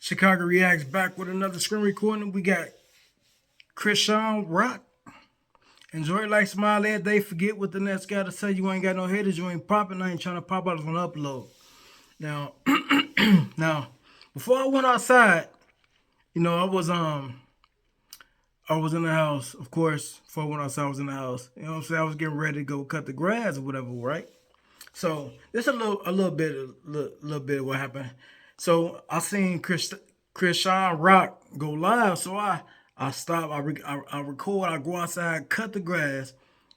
Chicago Reacts back with another screen recording. We got Chrisean Rock. Enjoy it like smile every day. Forget what the next guy to say. You ain't got no haters. You ain't popping. I ain't trying to pop out on upload. Now, now, before I went outside, I was in the house. Of course, before I went outside, I was in the house. You know what I'm saying? I was getting ready to go cut the grass or whatever, right? So this a little bit of what happened. So I seen Chrisean Rock go live. So I stop. I record. I go outside, cut the grass,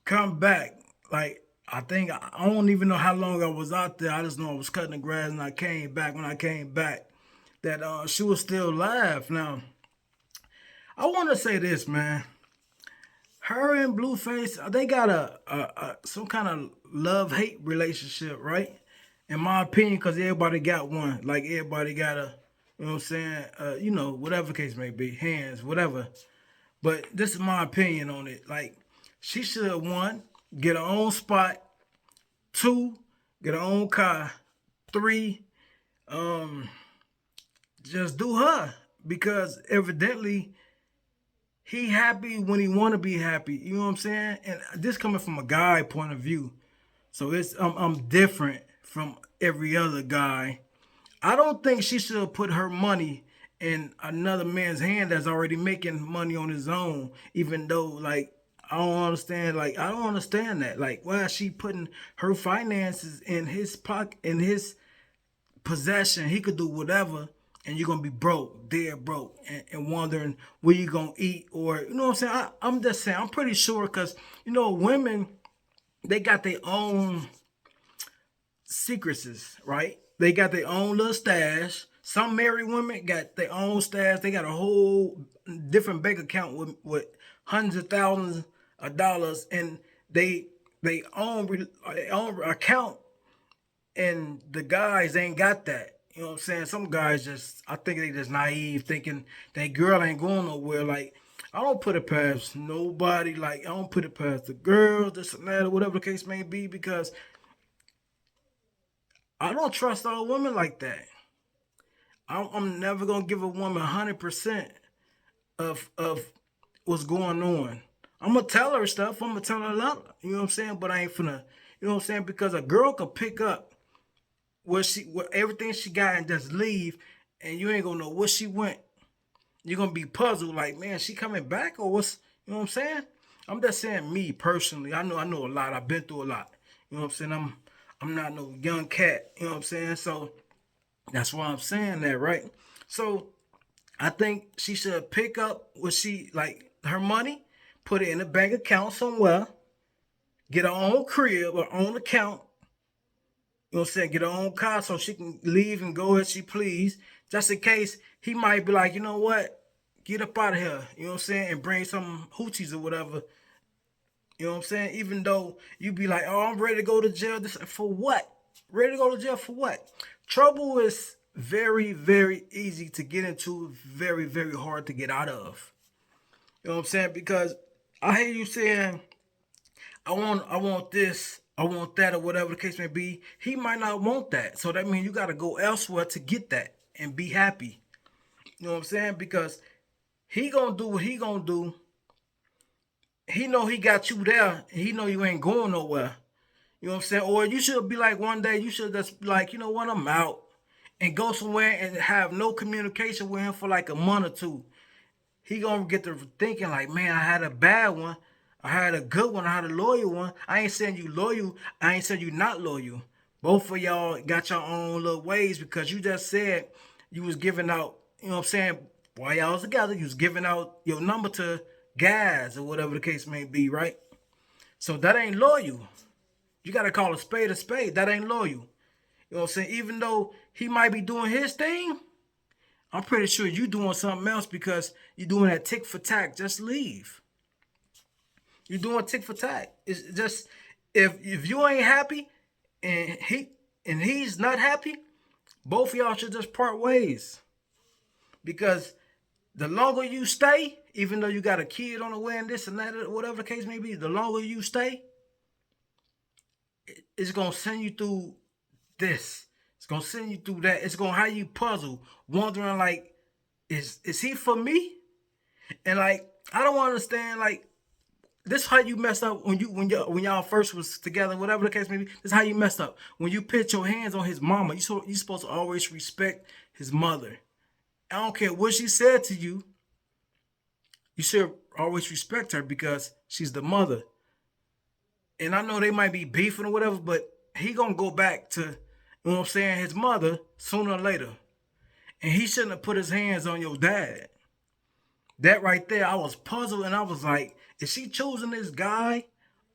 come back. Like I think I don't even know how long I was out there. I just know I was cutting the grass, and I came back. When I came back, that she was still live. Now I want to say this, man. Her and Blueface, they got a some kind of love hate relationship, right? In my opinion, because everybody got one. Like everybody got a, you know what I'm saying? Whatever the case may be, hands, whatever. But this is my opinion on it. Like she should have one, get her own spot. Two, get her own car. Three, um, just do her because evidently he happy when he want to be happy. You know what I'm saying? And this coming from a guy point of view. So I'm different from every other guy. I don't think she should have put her money in another man's hand that's already making money on his own, even though like I don't understand that. Like why is she putting her finances in his pocket, in his possession? He could do whatever, and you're gonna be broke, dead broke, and wondering where you gonna eat, or you know what I'm saying. I'm just saying, I'm pretty sure, because women, they got their own secrecies, right? They got their own little stash. Some married women got their own stash. They got a whole different bank account with hundreds of thousands of dollars, and they own account, and the guys ain't got that. You know what I'm saying? Some guys just, I think they just naive, thinking that girl ain't going nowhere. Like, I don't put it past nobody. Like, I don't put it past the girls, this and that, or whatever the case may be, because I don't trust all women like that. I'm never gonna give a woman 100% of what's going on. I'm gonna tell her stuff. I'm gonna tell her a lot. You know what I'm saying? But I ain't finna. You know what I'm saying? Because a girl can pick up what everything she got and just leave, and you ain't gonna know where she went. You're gonna be puzzled, like, man, she coming back or what's, you know what I'm saying? I'm just saying, me personally. I know a lot. I've been through a lot. You know what I'm saying? I'm not no young cat. You know what I'm saying? So that's why I'm saying that, right? So I think she should pick up what she like her money, put it in a bank account somewhere, get her own crib, her own account. You know what I'm saying? Get her own car so she can leave and go as she please. Just in case he might be like, you know what? Get up out of here. You know what I'm saying? And bring some hoochies or whatever. You know what I'm saying? Even though you be like, oh, I'm ready to go to jail. This for what? Ready to go to jail for what? Trouble is very, very easy to get into, very, very hard to get out of. You know what I'm saying? Because I hear you saying, I want this, I want that, or whatever the case may be. He might not want that. So that means you gotta go elsewhere to get that and be happy. You know what I'm saying? Because he gonna do what he gonna do. He know he got you there, and he know you ain't going nowhere. You know what I'm saying? Or you should be like, one day you should just be like, you know what, I'm out, and go somewhere and have no communication with him for like a month or two. He gonna get to thinking like, man, I had a bad one, I had a good one, I had a loyal one. I ain't saying you loyal, I ain't saying you not loyal. Both of y'all got your own little ways, because you just said you was giving out, you know what I'm saying, while y'all was together, you was giving out your number to guys or whatever the case may be, right? So that ain't loyal. You gotta call a spade a spade. That ain't loyal. You know what I'm saying? Even though he might be doing his thing, I'm pretty sure you doing something else, because you doing that tick for tack. Just leave. You doing tick for tack. It's just, if you ain't happy and he's not happy, both of y'all should just part ways. Because the longer you stay, even though you got a kid on the way and this and that, whatever the case may be, the longer you stay, it's gonna send you through this. It's gonna send you through that. It's gonna have you puzzled, wondering like, is he for me? And like, I don't understand, like, this how you messed up when y'all first was together, whatever the case may be. This is how you messed up. When you put your hands on his mama, you supposed to always respect his mother. I don't care what she said to you. You should always respect her because she's the mother. And I know they might be beefing or whatever, but he gonna go back to, you know what I'm saying, his mother sooner or later. And he shouldn't have put his hands on your dad. That right there, I was puzzled and I was like, is she choosing this guy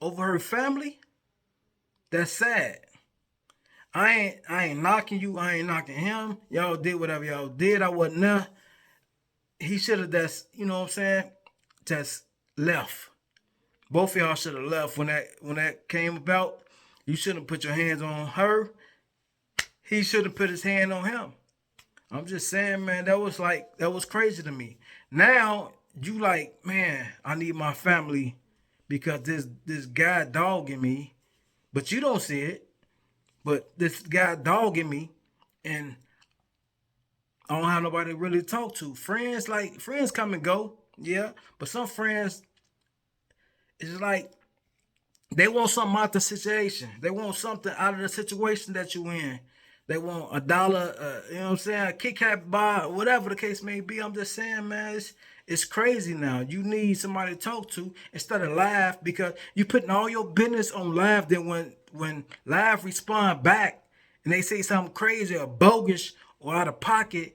over her family? That's sad. I ain't knocking you. I ain't knocking him. Y'all did whatever y'all did. I wasn't there. He should have just, you know what I'm saying, just left. Both of y'all should have left when that came about. You shouldn't have put your hands on her. He should have put his hand on him. I'm just saying, man, that was crazy to me. Now you like, man, I need my family because this guy dogging me, but you don't see it. But this guy dogging me, and I don't have nobody to really talk to. Friends come and go, yeah, but some friends, it's like they want something out the situation. They want something out of the situation that you in. They want $1, you know what I'm saying, a Kit Kat bar, whatever the case may be. I'm just saying, man, it's crazy now. You need somebody to talk to instead of laugh, because you putting all your business on live. Then when live respond back and they say something crazy or bogus or out of pocket,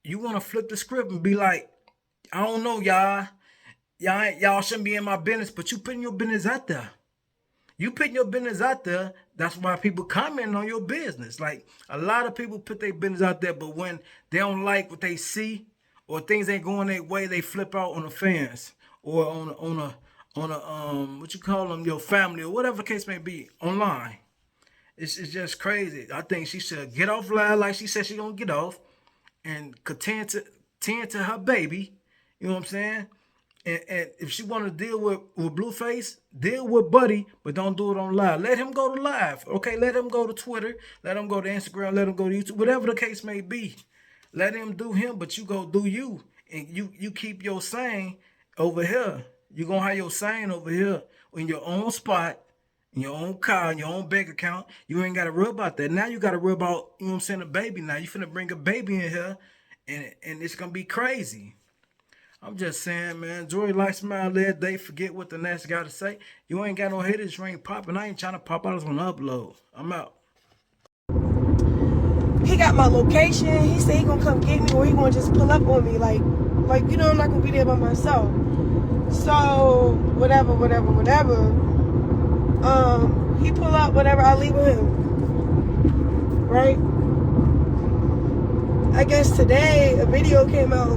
you want to flip the script and be like, I don't know, y'all shouldn't be in my business, but you putting your business out there. You putting your business out there, that's why people comment on your business. Like, a lot of people put their business out there, but when they don't like what they see or things ain't going their way, they flip out on the fans or on a what you call them, your family or whatever the case may be online. It's just crazy. I think she should get off live like she said she gonna get off and tend to her baby. You know what I'm saying? And if she want to deal with Blueface, deal with Buddy, but don't do it on live. Let him go to live, okay? Let him go to Twitter. Let him go to Instagram. Let him go to YouTube. Whatever the case may be. Let him do him, but you go do you. And you keep your saying over here. You're going to have your saying over here in your own spot, in your own car, in your own bank account. You ain't got to worry about that. Now you got to worry about, you know what I'm saying, a baby now. You finna bring a baby in here, and it's going to be crazy. I'm just saying, man, enjoy life, smile every day. Forget what the next got to say. You ain't got no haters, you ain't popping. I ain't trying to pop. I just want to upload. I'm out. He got my location. He said he gonna come get me, or he gonna just pull up on me. Like you know, I'm not gonna be there by myself. So whatever. He pull up, whatever. I leave with him. Right. I guess today a video came out.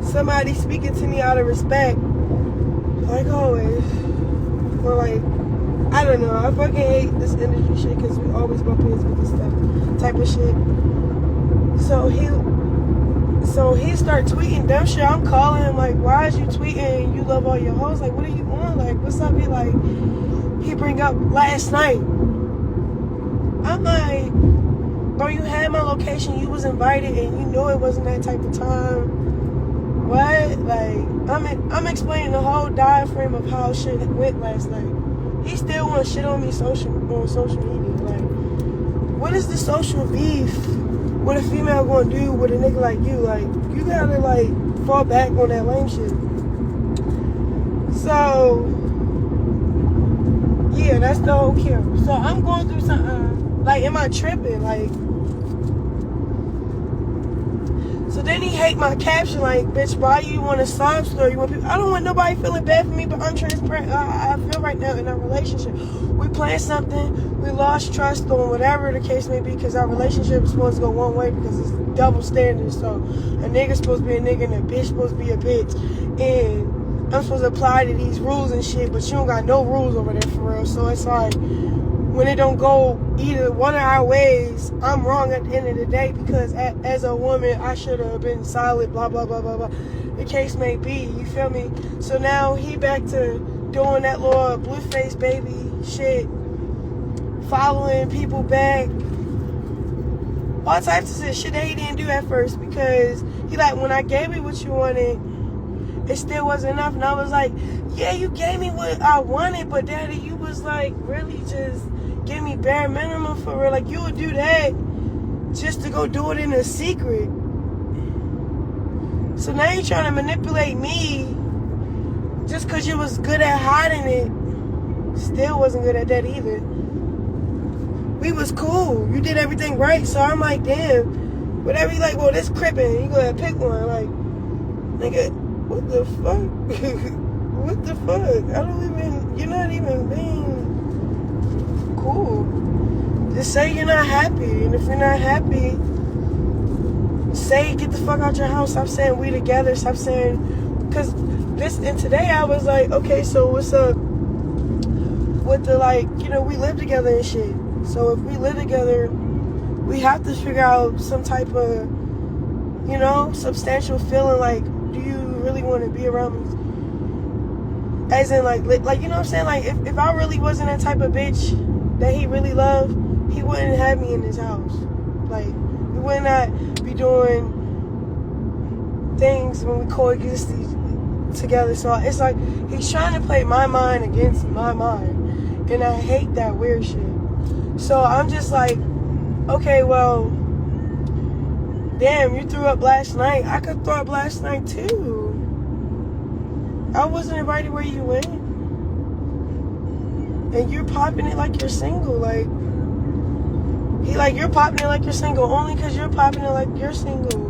Somebody speaking to me out of respect, like always, or like, I don't know. I fucking hate this industry shit because we always bump heads with this stuff, type of shit. So he start tweeting dumb shit. I'm calling him like, why is you tweeting? You love all your hoes. Like, what are you on? Like, what's up? He bring up last night. I'm like, bro, you had my location. You was invited, and you know it wasn't that type of time. What? Like, I'm explaining the whole diaphragm of how shit went last night. He still want to shit on me on social media. Like, what is the social beef? What a female gonna do with a nigga like you? Like, you gotta like fall back on that lame shit. So, yeah, that's the whole kill. So I'm going through something. Like, am I tripping? Like. So then he hate my caption, like, bitch, why you want a sob story? You want people? I don't want nobody feeling bad for me, but I'm transparent. I feel right now in our relationship. We planned something, we lost trust on whatever the case may be, because our relationship is supposed to go one way because it's double standards. So a nigga's supposed to be a nigga and a bitch supposed to be a bitch. And I'm supposed to apply to these rules and shit, but you don't got no rules over there for real. So it's like, when it don't go either one of our ways, I'm wrong at the end of the day, because as a woman, I should have been solid, blah, blah, blah, blah, blah. The case may be, you feel me? So now he back to doing that little Blueface baby shit, following people back, all types of shit that he didn't do at first, because He like, when I gave you what you wanted, it still wasn't enough. And I was like, yeah, you gave me what I wanted, but daddy, you was like really just give me bare minimum for real. Like, you would do that just to go do it in a secret. So now you're trying to manipulate me just because you was good at hiding it. Still wasn't good at that either. We was cool. You did everything right. So I'm like, damn. Whatever you like, well, this crippin'. You go ahead and pick one. Like, nigga, what the fuck? What the fuck? You're not even being cool. Just say you're not happy. And if you're not happy, say get the fuck out your house. Stop saying we together. Stop saying, because today I was like, okay, so what's up with the, like, we live together and shit. So if we live together, we have to figure out some type of, substantial feeling. Like, do you really want to be around me? As in, like, you know what I'm saying? Like, if I really wasn't that type of bitch that he really loved, he wouldn't have me in his house. Like, we would not be doing things when we coexist together. So it's like he's trying to play my mind against my mind, and I hate that weird shit. So I'm just like, okay, well, damn, you threw up last night. I could throw up last night too. I wasn't invited where you went, and you're popping it like you're single. Like, he like, you're popping it like you're single only because you're popping it like you're single.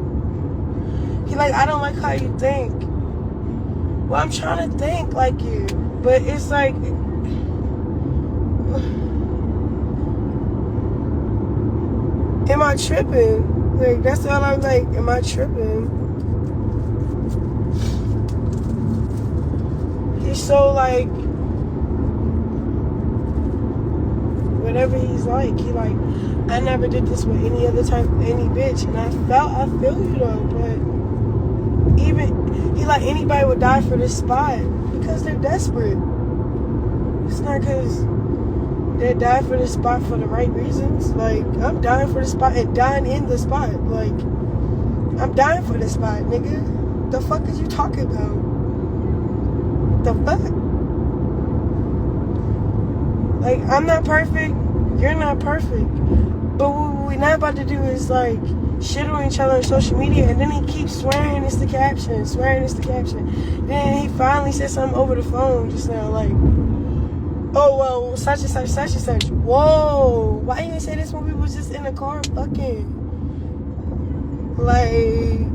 He like, I don't like how you think. Well, I'm trying to think like you, but it's like, am I tripping? Like, that's all I'm like, am I tripping? He's so like, whatever he's like, he like, I never did this with any bitch, and I feel you though, but even, he like, anybody would die for this spot because they're desperate. It's not because they die for this spot for the right reasons. Like, I'm dying for the spot and dying in the spot. Like, I'm dying for this spot, nigga. The fuck is you talking about? The fuck? Like, I'm not perfect. You're not perfect. But what we're not about to do is, like, shit on each other on social media, and then he keeps swearing it's the caption, Then he finally said something over the phone just now, like, oh, well, such and such. Whoa, why you didn't say this when we was just in the car fucking? Like,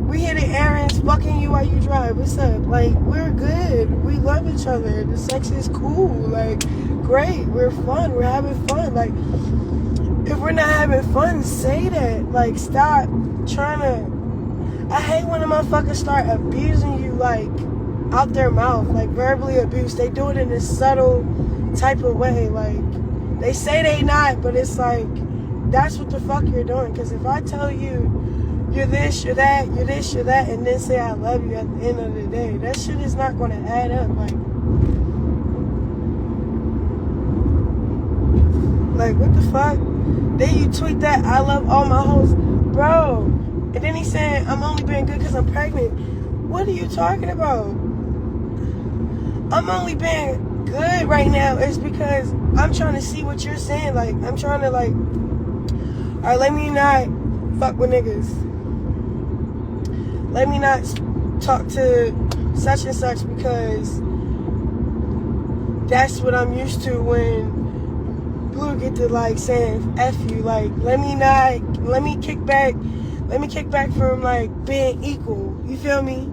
we hit the errands, fucking you while you drive. What's up? Like, we're good. We love each other. The sex is cool. Like, great. We're fun. We're having fun. Like, if we're not having fun, say that. Like, stop trying to. I hate when a motherfucker start abusing you, like, out their mouth, like verbally abuse. They do it in this subtle type of way. Like, they say they not, but it's like, that's what the fuck you're doing. Because if I tell you you're this, you're that, you're this, you're that, and then say I love you at the end of the day, that shit is not going to add up. Like, what the fuck? Then you tweet that I love all my hoes, bro, and then he's saying I'm only being good because I'm pregnant. What are you talking about? I'm only being good right now is because I'm trying to see what you're saying. Like, I'm trying to, like, alright, let me not fuck with niggas. Let me not talk to such and such because that's what I'm used to when Blue get to, like, saying F you. Like, let me kick back from, like, being equal. You feel me?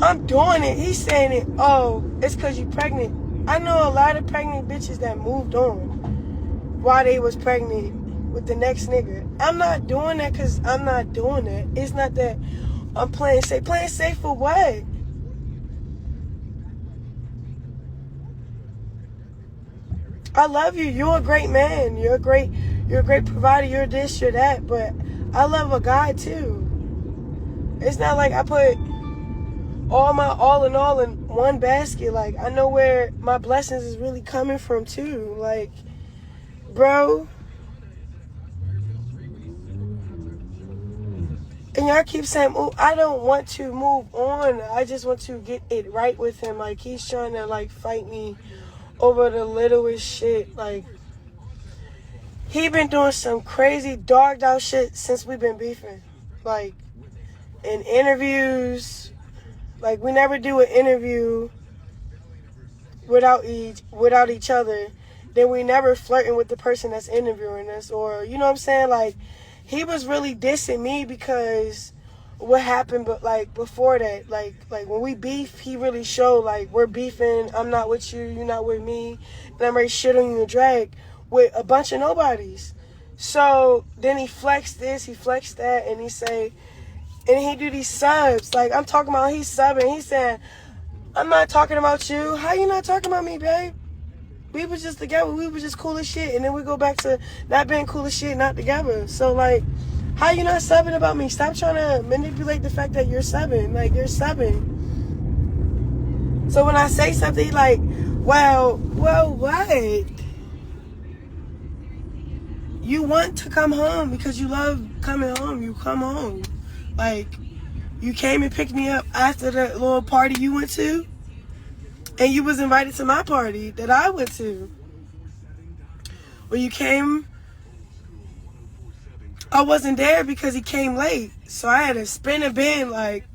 I'm doing it. He's saying it. Oh, it's because you pregnant. I know a lot of pregnant bitches that moved on while they was pregnant with the next nigga. I'm not doing that because I'm not doing that. It's not that I'm playing safe. Playing safe for what? I love you. You're a great man. You're a great provider. You're this, you're that. But I love a guy too. It's not like I put all in all in one basket. Like, I know where my blessings is really coming from too. Like, bro, And y'all keep saying, oh, I don't want to move on. I just want to get it right with him. Like, he's trying to, like, fight me over the littlest shit. Like, he been doing some crazy, dogged out shit since we've been beefing. Like, in interviews. Like, we never do an interview without each other. Then we never flirting with the person that's interviewing us. Or, you know what I'm saying? Like, he was really dissing me because what happened, but like before that, like when we beef, he really showed like we're beefing. I'm not with you, you're not with me, and I'm ready to shit on you and drag with a bunch of nobodies. So then he flexed this, he flexed that, and he say, and he do these subs. Like I'm talking about, he's subbing. He's saying, I'm not talking about you. How you not talking about me, babe? We was just together. We was just cool as shit. And then we go back to not being cool as shit, not together. So, like, how you not subbing about me? Stop trying to manipulate the fact that you're subbing. Like, you're subbing. So when I say something like, well, what? You want to come home because you love coming home. You come home. Like, you came and picked me up after the little party you went to. And you was invited to my party that I went to. When you came, I wasn't there because he came late. So I had to spin a bin like,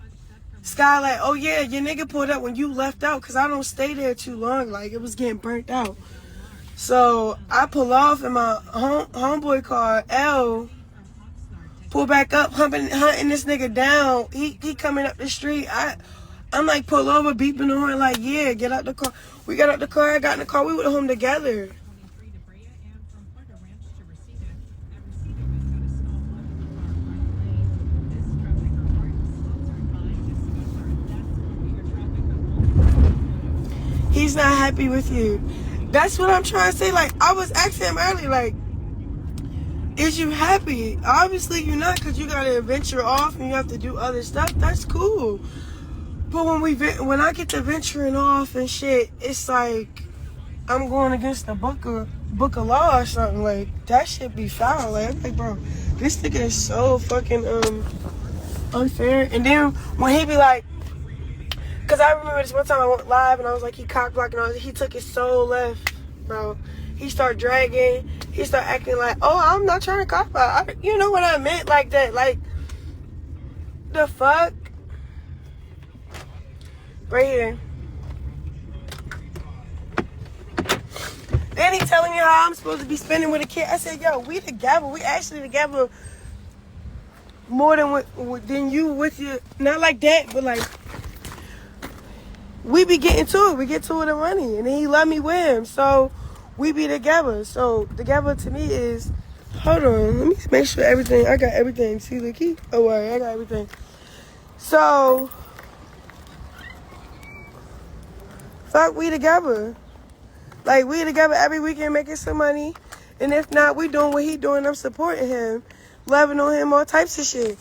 Sky, like, oh yeah, your nigga pulled up when you left out because I don't stay there too long. Like, it was getting burnt out. So I pull off in my homeboy car, L, pull back up, hunting this nigga down. He coming up the street. I'm like, pull over, beeping the horn, like, yeah, get out the car. We got out the car, I got in the car, we went home together. He's not happy with you. That's what I'm trying to say. Like, I was asking him earlier, like, is you happy? Obviously you're not, because you got to venture off and you have to do other stuff. That's cool. But when I get to venturing off and shit, it's like I'm going against the book of law or something. Like, that shit be foul. Like, I'm like, bro, this nigga is so fucking unfair. And then when he be like, cause I remember this one time I went live and I was like, he cock blocking. He took it so left, bro. He started dragging. He started acting like, oh, I'm not trying to cock block. You know what I meant, like that. Like, the fuck. Right here. Then he telling me how I'm supposed to be spending with a kid. I said, yo, we together. We actually together more than you with your, not like that, but like, we be getting to it. We get to it and money. And then he love me with him. So we be together. So together to me is, hold on, let me make sure everything, I got everything. See the key? Oh, worry, I got everything. So, fuck, we together. Like, we together every weekend making some money. And if not, we doing what he doing. I'm supporting him. Loving on him, all types of shit.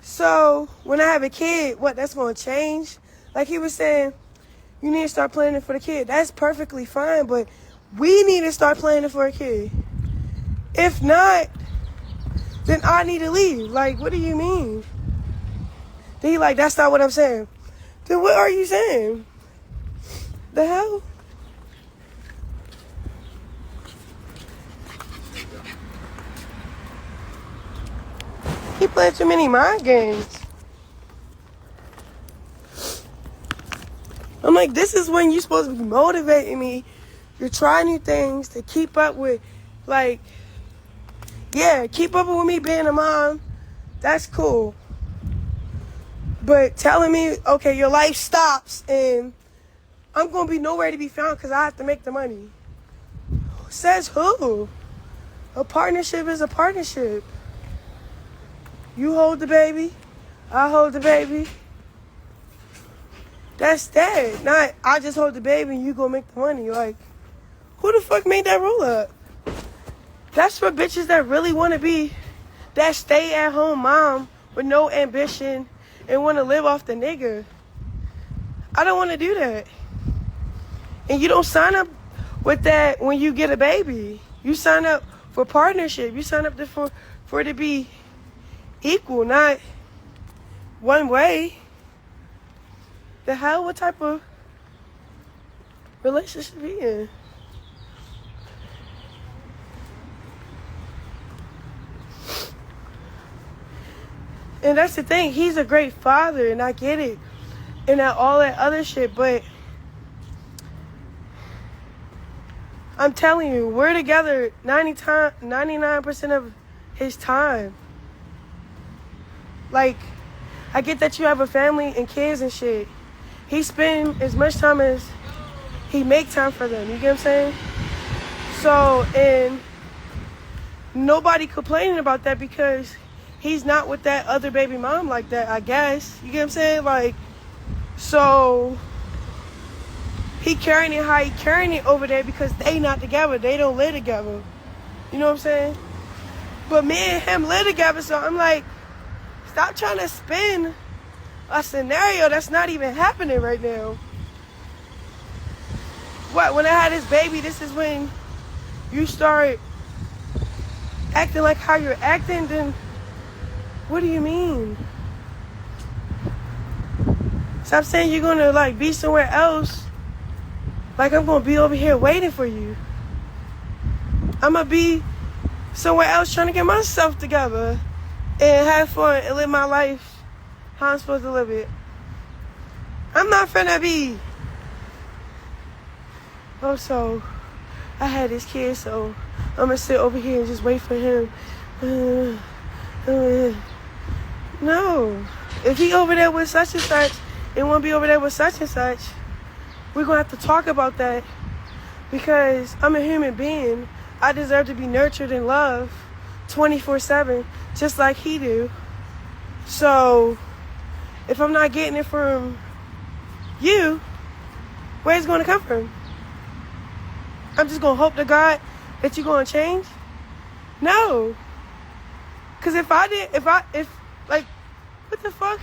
So, when I have a kid, what, that's going to change? Like he was saying, you need to start planning for the kid. That's perfectly fine, but we need to start planning for a kid. If not, then I need to leave. Like, what do you mean? Then he like, that's not what I'm saying. Then what are you saying? The hell? He playing too many mind games. I'm like, this is when you're supposed to be motivating me. You're trying new things to keep up with, like, yeah, keep up with me being a mom. That's cool. But telling me, okay, your life stops and I'm going to be nowhere to be found because I have to make the money. Says who? A partnership is a partnership. You hold the baby, I hold the baby. That's that. Not, I just hold the baby and you go make the money. Like, who the fuck made that rule up? That's for bitches that really want to be that stay-at-home mom with no ambition and want to live off the nigga. I don't want to do that. And you don't sign up with that when you get a baby. You sign up for partnership. You sign up for it to be equal, not one way. The hell? What type of relationship he in? And that's the thing. He's a great father, and I get it. And all that other shit, but I'm telling you, we're together 99% of his time. Like, I get that you have a family and kids and shit. He spend as much time as he make time for them. You get what I'm saying? So, and nobody complaining about that because he's not with that other baby mom like that, I guess. You get what I'm saying? Like, so he carrying it how he carrying it over there because they not together. They don't live together. You know what I'm saying? But me and him live together, so I'm like, stop trying to spin a scenario that's not even happening right now. What, when I had this baby, this is when you start acting like how you're acting, then what do you mean? Stop saying you're gonna like be somewhere else. Like I'm gonna be over here waiting for you. I'm gonna be somewhere else trying to get myself together and have fun and live my life how I'm supposed to live it. I'm not finna be. Oh, so I had this kid, so I'm gonna sit over here and just wait for him. No. If he over there with such and such and won't be over there with such and such, we're gonna have to talk about that because I'm a human being. I deserve to be nurtured and loved 24/7, just like he do. So if I'm not getting it from you, where's it gonna come from? I'm just gonna hope to God that you're gonna change? No. Cause if like, what the fuck?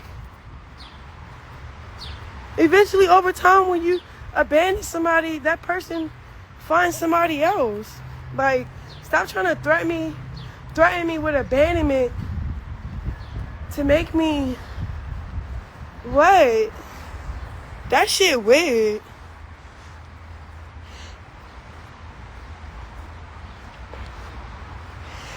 Eventually over time when you abandon somebody, that person finds somebody else. Like, stop trying to threaten me with abandonment to make me what? That shit weird.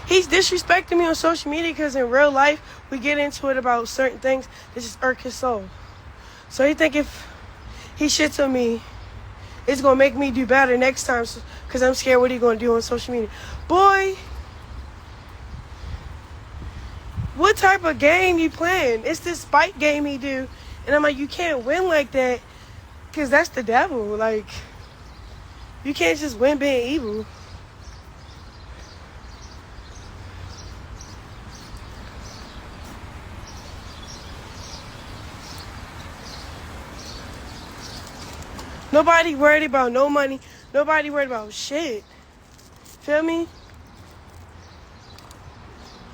He's disrespecting me on social media because in real life, we get into it about certain things that just irk his soul. So he think if he shits on me, it's going to make me do better next time because I'm scared what he going to do on social media. Boy, what type of game you playing? It's this spite game he do. And I'm like, you can't win like that because that's the devil. Like, you can't just win being evil. Nobody worried about no money. Nobody worried about shit. Feel me?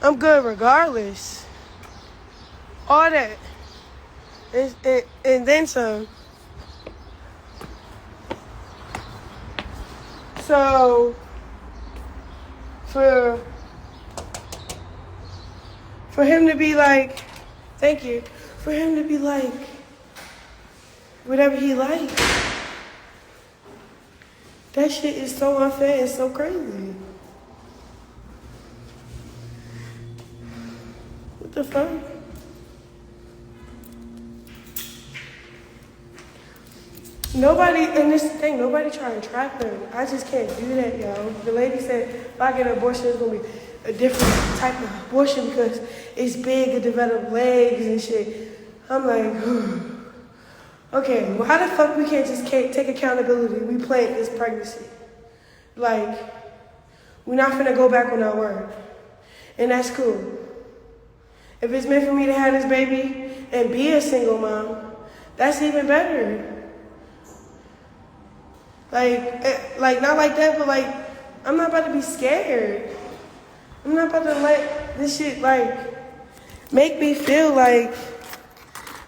I'm good regardless. All that. And then some. So, for him to be like, thank you. For him to be like, whatever he likes. That shit is so unfair and so crazy. What the fuck? Nobody, and this thing, nobody trying to trap him. I just can't do that, y'all. The lady said if I get an abortion, it's going to be a different type of abortion because it's big and develop legs and shit. I'm like, okay, well, how the fuck we can't just take accountability? We planned this pregnancy. Like, we're not finna go back on our word. And that's cool. If it's meant for me to have this baby and be a single mom, that's even better. Like not like that, but like, I'm not about to be scared. I'm not about to let this shit, like, make me feel like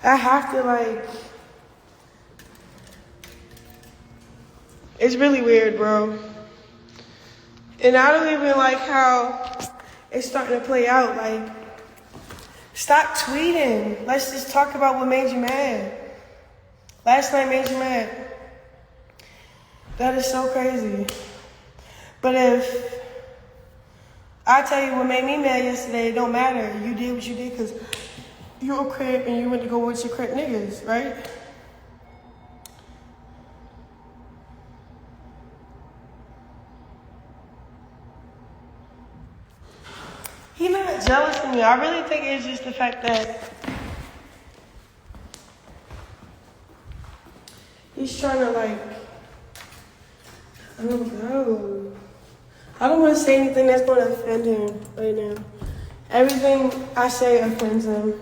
I have to, like, it's really weird, bro. And I don't even like how it's starting to play out. Like, Stop tweeting. Let's just talk about what made you mad. Last night made you mad. That is so crazy. But if I tell you what made me mad yesterday, it don't matter. You did what you did because you're a crib and you went to go with your crib niggas, right? He's not jealous of me. I really think it's just the fact that he's trying to like, I don't know. I don't want to say anything that's going to offend him right now. Everything I say offends him.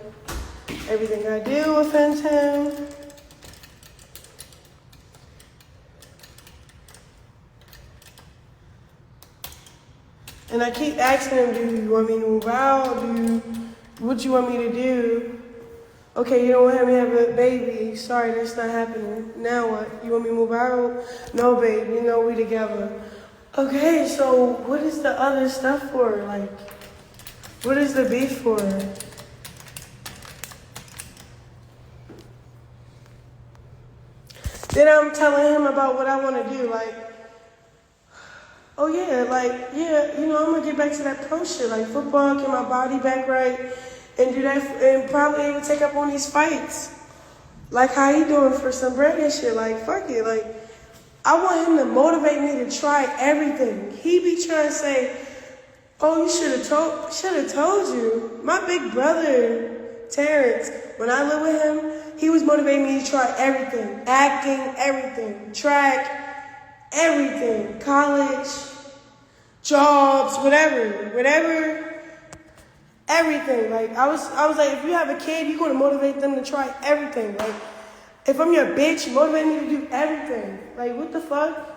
Everything I do offends him. And I keep asking him, do you want me to move out? What you want me to do? Okay, you don't want me to have a baby. Sorry, that's not happening. Now what? You want me to move out? No, babe, you know we together. Okay, so what is the other stuff for? Like, what is the beef for? Then I'm telling him about what I want to do, like, oh yeah, like, yeah, you know, I'm gonna get back to that pro shit, like football, get my body back right, and do that, and probably even take up on these fights. Like how he doing for some bread and shit, like, fuck it, like, I want him to motivate me to try everything. He be trying to say, oh, you should have told you. My big brother, Terrence, when I lived with him, he was motivating me to try everything. Acting, everything. Track, everything. College, jobs, whatever, everything. Like I was like, if you have a kid, you're gonna motivate them to try everything. Like if I'm your bitch, motivate me to do everything. Like what the fuck?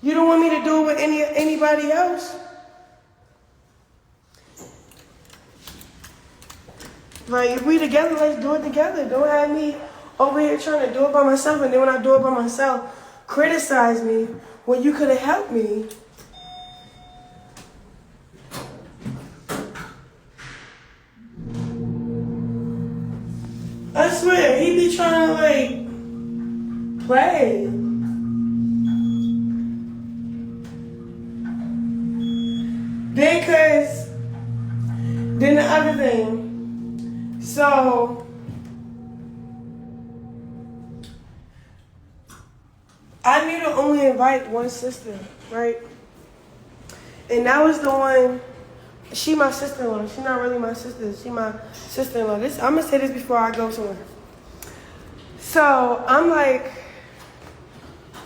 You don't want me to do it with anybody else? Like if we together, let's do it together. Don't have me over here trying to do it by myself, and then when I do it by myself, criticize me when you could have helped me. I swear, he be trying to like play. Then the other thing. So I knew to only invite one sister, right? And that was the one. She my sister-in-law. She not really my sister. She my sister-in-law. I'm gonna say this before I go somewhere. So I'm like,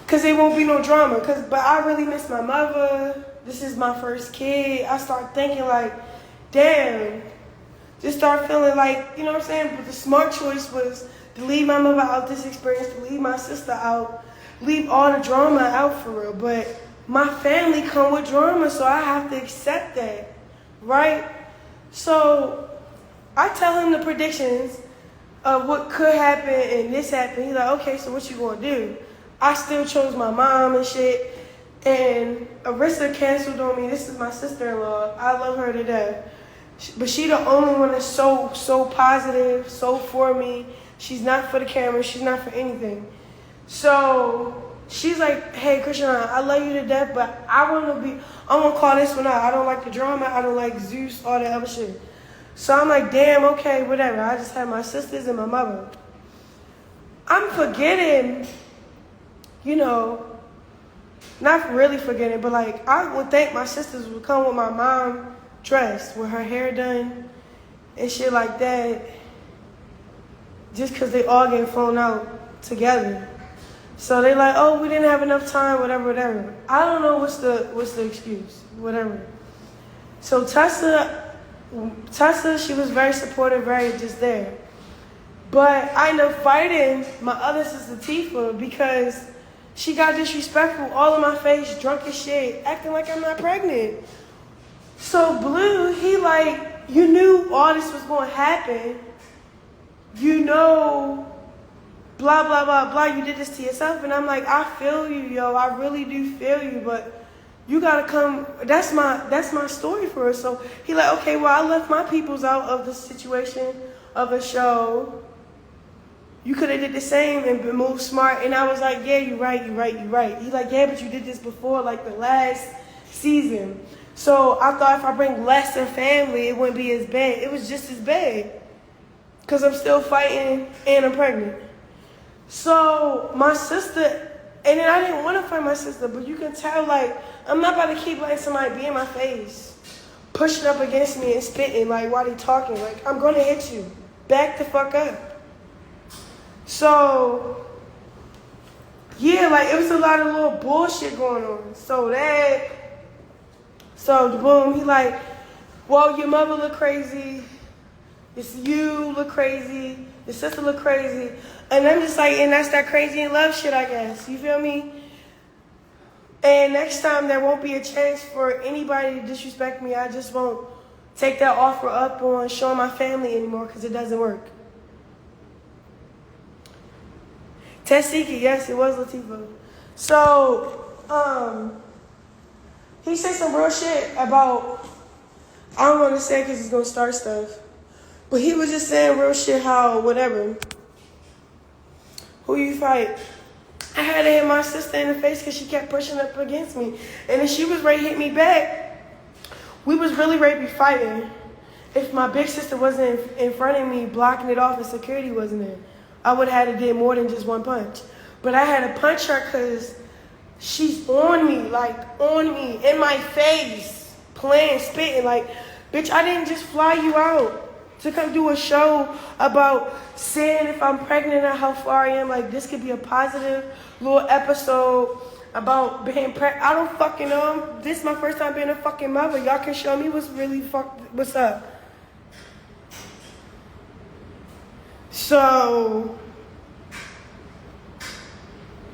cause there won't be no drama. But I really miss my mother. This is my first kid. I start thinking like, damn. Just start feeling like, you know what I'm saying? But the smart choice was to leave my mother out this experience, to leave my sister out, leave all the drama out for real. But my family come with drama, so I have to accept that. Right? So I tell him the predictions of what could happen and this happened. He's like, okay, so what you gonna do? I still chose my mom and shit. And Arissa canceled on me. This is my sister-in-law. I love her to death. But she the only one that's so positive, so for me. She's not for the camera. She's not for anything. So she's like, hey, Chrisean, I love you to death, but I'm gonna call this one out. I don't like the drama. I don't like Zeus, all that other shit. So I'm like, damn, okay, whatever. I just had my sisters and my mother. I'm forgetting, you know, not really forgetting, but like, I would think my sisters would come with my mom dressed, with her hair done and shit like that, just because they all get flown out together. So they like, oh, we didn't have enough time, whatever. I don't know what's the excuse, whatever. So Tessa, she was very supportive, very just there. But I ended up fighting my other sister Tifa because she got disrespectful all in my face, drunk as shit, acting like I'm not pregnant. So Blue, he like, you knew all this was going to happen. You know, blah, blah, blah, blah, you did this to yourself. And I'm like, I feel you, yo. I really do feel you. But You gotta come. That's my story for her. So he like, okay, well, I left my peoples out of the situation of a show. You could have did the same and been moved smart. And I was like, yeah, you're right. He's like, yeah, but you did this before, like the last season. So I thought if I bring less than family, it wouldn't be as bad. It was just as bad. Because I'm still fighting and I'm pregnant. So my sister, and then I didn't want to fight my sister, but you can tell, like, I'm not about to keep letting somebody be in my face, pushing up against me and spitting, like, while they talking. Like, I'm going to hit you. Back the fuck up. So, yeah, like, it was a lot of little bullshit going on. So boom, he like, well, your mother look crazy. It's you look crazy. Your sister look crazy. And I'm just like, and that's that crazy in love shit, I guess. You feel me? And next time there won't be a chance for anybody to disrespect me. I just won't take that offer up on showing my family anymore because it doesn't work. Tessiki, yes, it was Latifah. So, he said some real shit about, I don't want to say because he's going to start stuff. But he was just saying real shit how, whatever. Who you fight? I had to hit my sister in the face because she kept pushing up against me. And then she was ready to hit me back. We was really ready to be fighting. If my big sister wasn't in front of me blocking it off and security wasn't there, I would have had to do more than just one punch. But I had to punch her because she's on me, in my face, playing, spitting. Like, bitch, I didn't just fly you out to come do a show about seeing if I'm pregnant or how far I am. Like, this could be a positive little episode about being pregnant. I don't fucking know. This is my first time being a fucking mother. Y'all can show me what's up. So,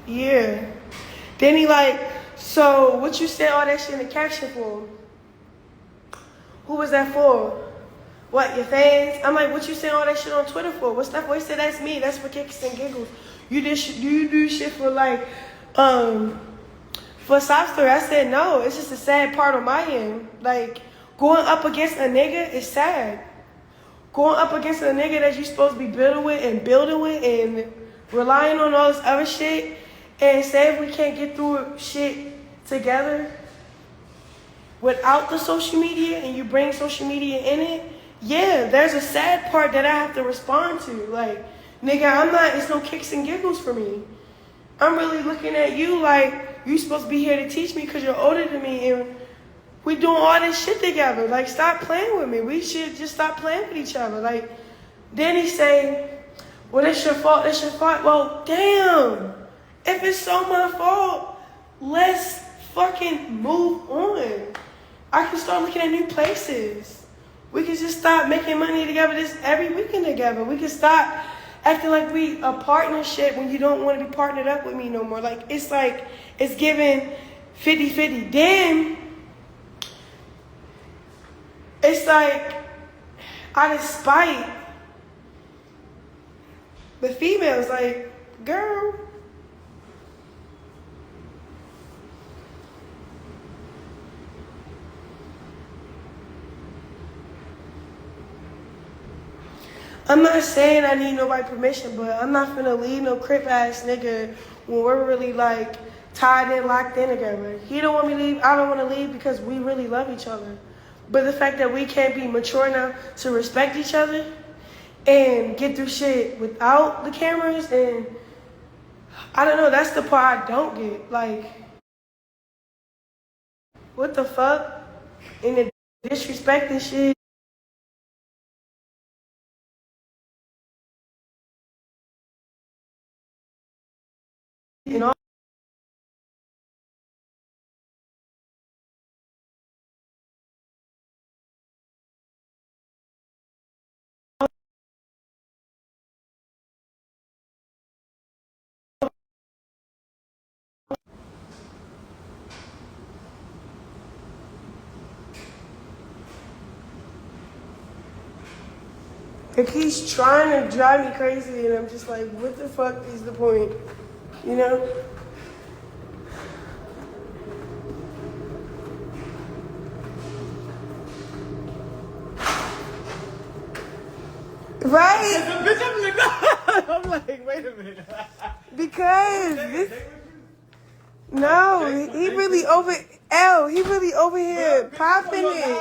yeah. Then he like, so what you said all that shit in the caption for? Who was that for? What, your fans? I'm like, what you saying all that shit on Twitter for? What's that for? He said, that's me. That's for kicks and giggles. You do shit for like, for sob story. I said, no, it's just a sad part on my end. Like, going up against a nigga is sad. Going up against a nigga that you supposed to be building with and relying on all this other shit and say if we can't get through shit together without the social media and you bring social media in it, yeah, there's a sad part that I have to respond to. Like, nigga, it's no kicks and giggles for me. I'm really looking at you like you supposed to be here to teach me because you're older than me and we doing all this shit together. Like, stop playing with me. We should just stop playing with each other. Like, then he say, well, it's your fault. Well, damn. If it's so my fault, let's fucking move on. I can start looking at new places. We can just stop making money together this every weekend together. We can stop acting like we a partnership when you don't want to be partnered up with me no more. Like, it's giving 50-50. Then it's like, out of spite, the female's like, girl, I'm not saying I need nobody's permission, but I'm not finna leave no crip ass nigga when we're really like tied in, locked in together. He don't want me to leave, I don't want to leave because we really love each other. But the fact that we can't be mature enough to respect each other and get through shit without the cameras, and I don't know, that's the part I don't get. Like, what the fuck? And the disrespecting shit. And all. Like, he's trying to drive me crazy, and I'm just like, what the fuck is the point? You know? Right? Bitch, I'm like, I'm like, wait a minute. Because this, no, he really over here popping it.